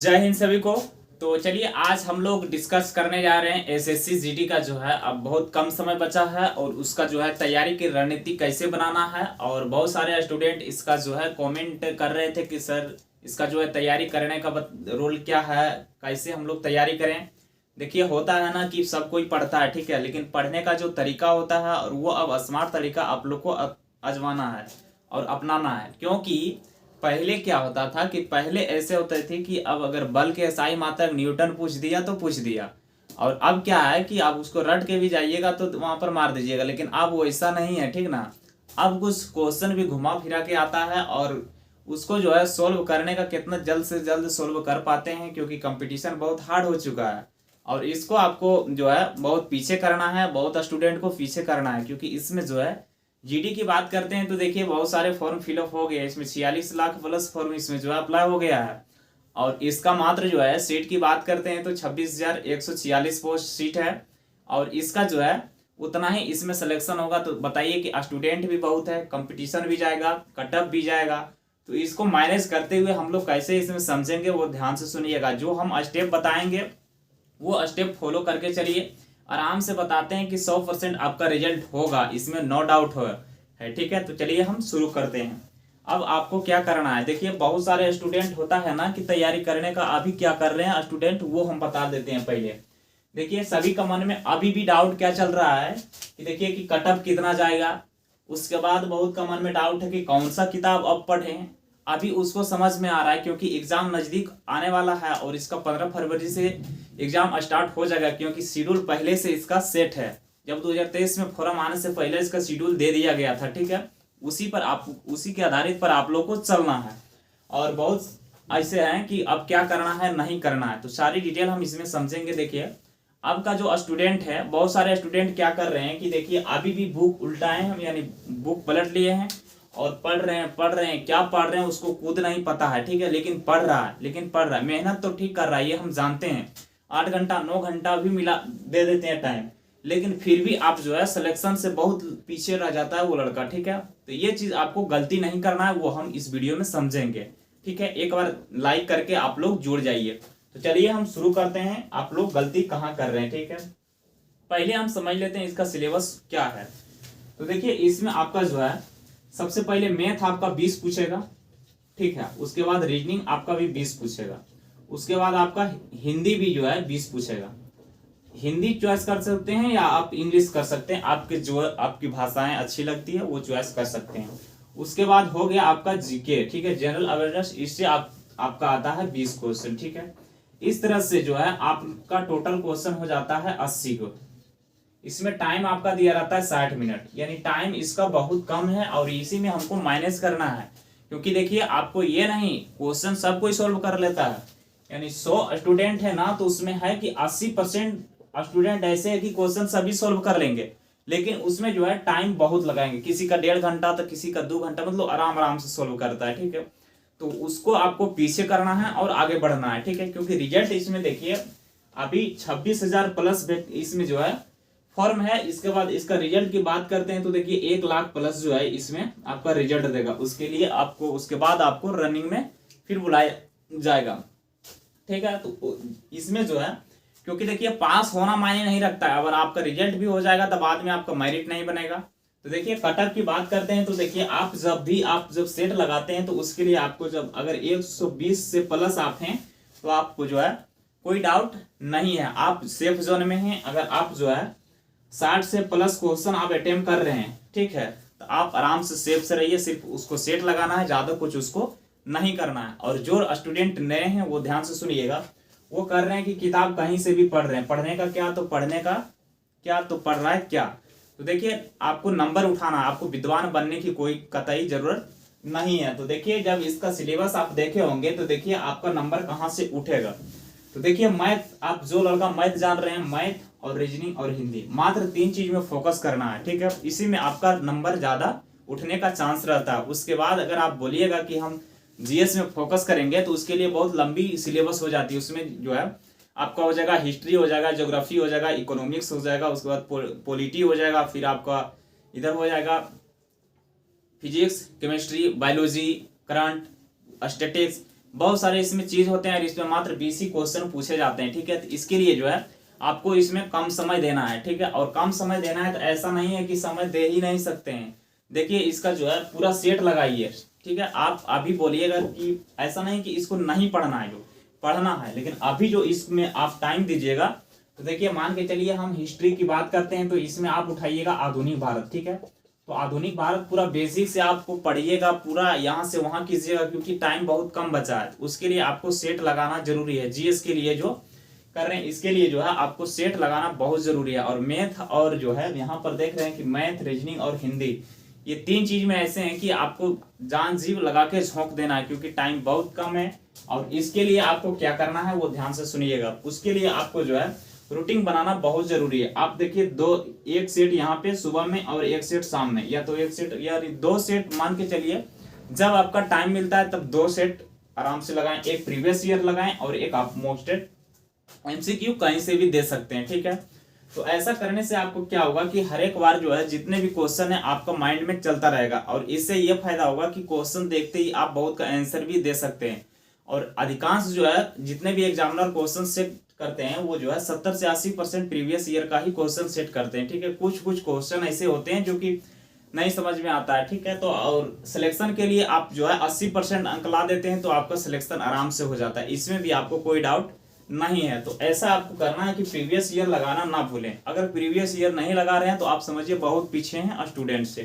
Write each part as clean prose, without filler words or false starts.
जय हिंद सभी को। तो चलिए आज हम लोग डिस्कस करने जा रहे हैं एसएससी जीडी का जो है अब बहुत कम समय बचा है और उसका जो है तैयारी की रणनीति कैसे बनाना है। और बहुत सारे स्टूडेंट इसका जो है कमेंट कर रहे थे कि सर इसका जो है तैयारी करने का रोल क्या है, कैसे हम लोग तैयारी करें। देखिए होता है ना कि सब कोई पढ़ता है, ठीक है, लेकिन पढ़ने का जो तरीका होता है और वो अब स्मार्ट तरीका आप लोग को आजमाना है और अपनाना है। क्योंकि पहले क्या होता था कि पहले ऐसे होते थे कि अब अगर बल के SI मात्रक न्यूटन पूछ दिया तो पूछ दिया, और अब क्या है कि आप उसको रट के भी जाइएगा तो वहां पर मार दीजिएगा। लेकिन अब वो ऐसा नहीं है, ठीक ना। अब कुछ क्वेश्चन भी घुमा फिरा के आता है और उसको जो है सोल्व करने का कितना जल्द से जल्द सोल्व कर पाते हैं, क्योंकि कंपटीशन बहुत हार्ड हो चुका है। और इसको आपको जो है बहुत पीछे करना है, बहुत स्टूडेंट को पीछे करना है, क्योंकि इसमें जो है जीडी की बात करते हैं तो देखिए बहुत सारे फॉर्म फिलअप हो गए। इसमें 46 लाख प्लस फॉर्म इसमें जो है अप्लाई हो गया है। और इसका मात्र जो है सीट की बात करते हैं तो 26,146 पोस्ट सीट है। और इसका जो है उतना ही इसमें सिलेक्शन होगा। तो बताइए कि स्टूडेंट भी बहुत है, कंपटीशन भी जाएगा, कटअप भी जाएगा। तो इसको मैनेज करते हुए हम लोग कैसे इसमें समझेंगे वो ध्यान से सुनिएगा। जो हम स्टेप बताएंगे वो स्टेप फॉलो करके चलिए। आराम से बताते हैं कि 100% आपका रिजल्ट होगा, इसमें नो डाउट है, ठीक है। तो चलिए हम शुरू करते हैं। अब आपको क्या करना है, देखिए बहुत सारे स्टूडेंट होता है ना कि तैयारी करने का अभी क्या कर रहे हैं स्टूडेंट, वो हम बता देते हैं पहले। देखिए सभी का मन में अभी भी डाउट क्या चल रहा है कि देखिए कि कटअप कितना जाएगा। उसके बाद बहुत का मन में डाउट है कि कौन सा किताब अब पढ़ें। अभी उसको समझ में आ रहा है क्योंकि एग्जाम नजदीक आने वाला है और इसका 15 फरवरी से एग्जाम स्टार्ट हो जाएगा, क्योंकि शेड्यूल पहले से इसका सेट है। जब 2023 में फॉर्म आने से पहले इसका शेड्यूल दे दिया गया था, ठीक है। उसी के आधारित पर आप लोग को चलना है। और बहुत ऐसे हैं कि अब क्या करना है नहीं करना है, तो सारी डिटेल हम इसमें समझेंगे। देखिए अब का जो स्टूडेंट है, बहुत सारे स्टूडेंट क्या कर रहे हैं कि देखिए अभी भी बुक उल्टाए हम, यानी बुक पलट लिए हैं और पढ़ रहे हैं क्या पढ़ रहे हैं उसको खुद नहीं पता है, ठीक है। लेकिन पढ़ रहा है, मेहनत तो ठीक कर रहा है, ये हम जानते हैं। 8 घंटा 9 घंटा भी मिला दे देते हैं टाइम, लेकिन फिर भी आप जो है सिलेक्शन से बहुत पीछे रह जाता है वो लड़का, ठीक है। तो ये चीज आपको गलती नहीं करना है, वो हम इस वीडियो में समझेंगे, ठीक है। एक बार लाइक करके आप लोग जुड़ जाइए। तो चलिए हम शुरू करते हैं, आप लोग गलती कहाँ कर रहे हैं, ठीक है। पहले हम समझ लेते हैं इसका सिलेबस क्या है। तो देखिए इसमें आपका जो है सबसे पहले मैथ आपका 20 पूछेगा, ठीक है। उसके बाद रीजनिंग आपका भी 20 पूछेगा। उसके बाद आपका हिंदी भी जो है 20 पूछेगा। हिंदी चॉइस कर सकते हैं या आप इंग्लिश कर सकते हैं, आपके जो आपकी भाषाएं अच्छी लगती है वो चॉइस कर सकते हैं। उसके बाद हो गया आपका जीके, ठीक है, जनरल अवेयरनेस। इससे आपका आता है 20 क्वेश्चन, ठीक है। इस तरह से जो है आपका टोटल क्वेश्चन हो जाता है 80 को। इसमें टाइम आपका दिया रहता है 60 मिनट, यानी टाइम इसका बहुत कम है और इसी में हमको माइनस करना है। क्योंकि देखिए आपको ये नहीं, क्वेश्चन सब कोई सॉल्व कर लेता है, यानी 100 स्टूडेंट है ना, तो उसमें है कि 80% स्टूडेंट ऐसे है कि क्वेश्चन सभी सॉल्व कर लेंगे, लेकिन उसमें जो है टाइम बहुत लगाएंगे। किसी का 1.5 घंटा तो किसी का 2 घंटा, मतलब आराम आराम से सॉल्व करता है, ठीक है। तो उसको आपको पीछे करना है और आगे बढ़ना है, ठीक है। क्योंकि रिजल्ट इसमें देखिए अभी 26,000 प्लस इसमें जो है फॉर्म है। इसके बाद इसका रिजल्ट की बात करते हैं तो देखिए 1 लाख प्लस जो है इसमें आपका रिजल्ट देगा। उसके लिए आपको उसके बाद आपको रनिंग में फिर बुलाया जाएगा, ठीक है। तो इसमें जो है क्योंकि देखिए पास होना मायने नहीं रखता है, अगर आपका रिजल्ट भी हो जाएगा तो बाद में आपका मेरिट नहीं बनेगा। तो देखिए कटअप की बात करते हैं तो देखिए आप जब सेट लगाते हैं तो उसके लिए आपको जब अगर 120 से प्लस आप हैं तो आपको जो है कोई डाउट नहीं है, आप सेफ जोन में हैं। अगर आप जो है 60 से प्लस क्वेश्चन आप अटेम्प्ट कर रहे हैं, ठीक है, तो आप आराम से सेफ से रहिए। सिर्फ उसको सेट लगाना है, ज्यादा कुछ उसको नहीं करना है। और जो स्टूडेंट नए हैं वो ध्यान से सुनिएगा, वो कर रहे हैं कि किताब कहीं से भी पढ़ रहे हैं, पढ़ने का क्या तो पढ़ने का क्या तो पढ़ रहा है क्या। तो देखिए आपको नंबर उठाना, आपको विद्वान बनने की कोई कतई जरूरत नहीं है। तो देखिए जब इसका सिलेबस आप देखे होंगे तो देखिए आपका नंबर कहाँ से उठेगा। तो देखिए मैथ, आप जो लड़का मैथ जान रहे हैं, मैथ और रीजनिंग और हिंदी, मात्र 3 चीज में फोकस करना है, ठीक है। इसी में आपका नंबर ज्यादा उठने का चांस रहता है। उसके बाद अगर आप बोलिएगा कि हम जीएस में फोकस करेंगे तो उसके लिए बहुत लंबी सिलेबस हो जाती है। उसमें जो है आपका हो जाएगा हिस्ट्री, हो जाएगा ज्योग्राफी, हो जाएगा इकोनॉमिक्स, हो जाएगा उसके बाद पॉलिटी हो जाएगा, फिर आपका इधर हो जाएगा physics, chemistry, biology, current, statics. बहुत सारे इसमें चीज होते हैं और इसमें मात्र 20 ही क्वेश्चन पूछे जाते हैं, ठीक है। तो इसके लिए जो है आपको इसमें कम समय देना है, ठीक है। और कम समय देना है तो ऐसा नहीं है कि समय दे ही नहीं सकते हैं। देखिए इसका जो है पूरा सेट लगाइए, ठीक है। आप अभी बोलिएगा कि ऐसा नहीं कि इसको नहीं पढ़ना है, जो पढ़ना है, लेकिन अभी जो इसमें आप टाइम दीजिएगा, तो देखिए मान के चलिए हम हिस्ट्री की बात करते हैं, तो इसमें आप उठाइएगा आधुनिक भारत, ठीक है। तो आधुनिक भारत पूरा बेसिक से आपको पढ़िएगा, पूरा यहाँ से वहाँ कीजिएगा, क्योंकि टाइम बहुत कम बचा है। उसके लिए आपको सेट लगाना जरूरी है। जीएस के लिए जो कर रहे हैं इसके लिए जो है आपको सेट लगाना बहुत जरूरी है। और मैथ और जो है यहाँ पर देख रहे हैं कि मैथ, रीजनिंग और हिंदी, ये 3 चीज में ऐसे हैं कि आपको जान जीव लगा के झोंक देना है, क्योंकि टाइम बहुत कम है। और इसके लिए आपको क्या करना है वो ध्यान से सुनिएगा। उसके लिए आपको जो है रूटीन बनाना बहुत जरूरी है। आप देखिए एक सेट यहाँ पे सुबह में और एक सेट शाम में, या तो एक सेट या 2 सेट मान के चलिए। जब आपका टाइम मिलता है तब 2 सेट आराम से लगाएं, एक प्रीवियस ईयर लगाएं और एक आप मोस्टेड एमसीक्यू कहीं से भी दे सकते हैं, ठीक है। तो ऐसा करने से आपको क्या होगा कि हर एक बार जो है जितने भी क्वेश्चन है आपका माइंड में चलता रहेगा, और इससे ये फायदा होगा कि क्वेश्चन देखते ही आप बहुत का आंसर भी दे सकते हैं। और अधिकांश जो है जितने भी एग्जामिनर क्वेश्चन सेट करते हैं वो जो है 70 से 80% प्रीवियस ईयर का ही क्वेश्चन सेट करते हैं, ठीक है। कुछ कुछ क्वेश्चन ऐसे होते हैं जो कि नहीं समझ में आता है, ठीक है। तो और सिलेक्शन के लिए आप जो है 80% अंक ला देते हैं तो आपका सिलेक्शन आराम से हो जाता है, इसमें भी आपको कोई डाउट नहीं है। तो ऐसा आपको करना है कि प्रीवियस ईयर लगाना ना भूलें। अगर प्रीवियस ईयर नहीं लगा रहे हैं तो आप समझिए बहुत पीछे हैं स्टूडेंट से।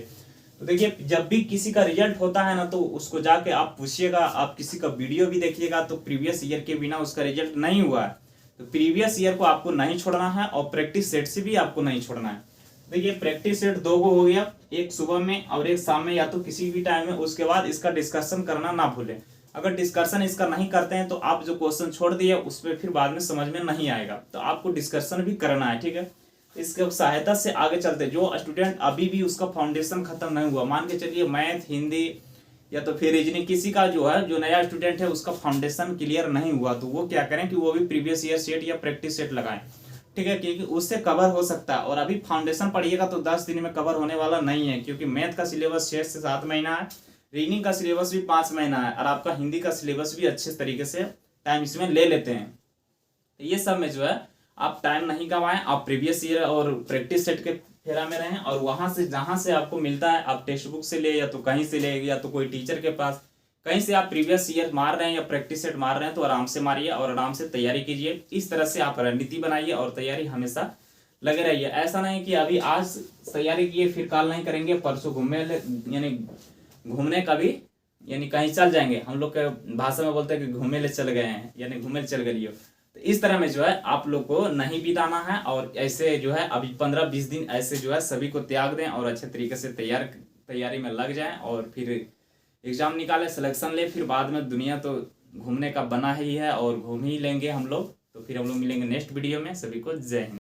तो देखिए जब भी किसी का रिजल्ट होता है ना, तो उसको जाके आप पूछिएगा, आप किसी का वीडियो भी देखिएगा, तो प्रीवियस ईयर के बिना उसका रिजल्ट नहीं हुआ है। तो प्रीवियस ईयर को आपको नहीं छोड़ना है और प्रैक्टिस सेट से भी आपको नहीं छोड़ना है। देखिए प्रैक्टिस सेट 2 गो हो गया, एक सुबह में और एक शाम में, या तो किसी भी टाइम में। उसके बाद इसका डिस्कशन करना ना भूलें। अगर डिस्कशन इसका नहीं करते हैं तो आप जो क्वेश्चन छोड़ दिए उस पर फिर बाद में समझ में नहीं आएगा, तो आपको डिस्कशन भी करना है, ठीक है। इसके सहायता से आगे चलते जो स्टूडेंट अभी भी उसका फाउंडेशन खत्म नहीं हुआ, मान के चलिए मैथ, हिंदी या तो फिर रीजनिंग, किसी का जो है जो नया स्टूडेंट है उसका फाउंडेशन क्लियर नहीं हुआ, तो वो क्या करें कि वो भी प्रीवियस ईयर सेट या प्रैक्टिस सेट लगाएं, ठीक है। क्योंकि उससे कवर हो सकता है। और अभी फाउंडेशन पढ़िएगा तो 10 दिन में कवर होने वाला नहीं है, क्योंकि मैथ का सिलेबस 6 से 7 महीना है, रीजनिंग का सिलेबस भी 5 महीना है, और आपका हिंदी का सिलेबस भी अच्छे तरीके से टाइम इसमें ले लेते हैं। तो ये सब में जो है आप टाइम नहीं गवाएं, आप प्रीवियस ईयर और प्रैक्टिस सेट के फेरा में रहें, और वहां से जहां से आपको मिलता है आप टेक्स्ट बुक से ले, या तो कहीं से ले, या तो कोई टीचर के पास कहीं से आप प्रीवियस ईयर मार रहे हैं या प्रैक्टिस सेट मार रहे हैं, तो आराम से मारिए और आराम से तैयारी कीजिए। इस तरह से आप रणनीति बनाइए और तैयारी हमेशा लगे रहिए। ऐसा नहीं कि अभी आज तैयारी किए फिर कल नहीं करेंगे, परसों यानी घूमने का भी यानी कहीं चल जाएंगे, हम लोग के भाषा में बोलते हैं कि घूमे ले चल गए हैं, यानी घूमे ले चल गई हो। तो इस तरह में जो है आप लोग को नहीं बिताना है, और ऐसे जो है अभी 15-20 दिन ऐसे जो है सभी को त्याग दें और अच्छे तरीके से तैयारी में लग जाएं, और फिर एग्जाम निकाले, सिलेक्शन ले। फिर बाद में दुनिया तो घूमने का बना ही है और घूम ही लेंगे हम लोग। तो फिर हम लोग मिलेंगे नेक्स्ट वीडियो में। सभी को जय हिंद।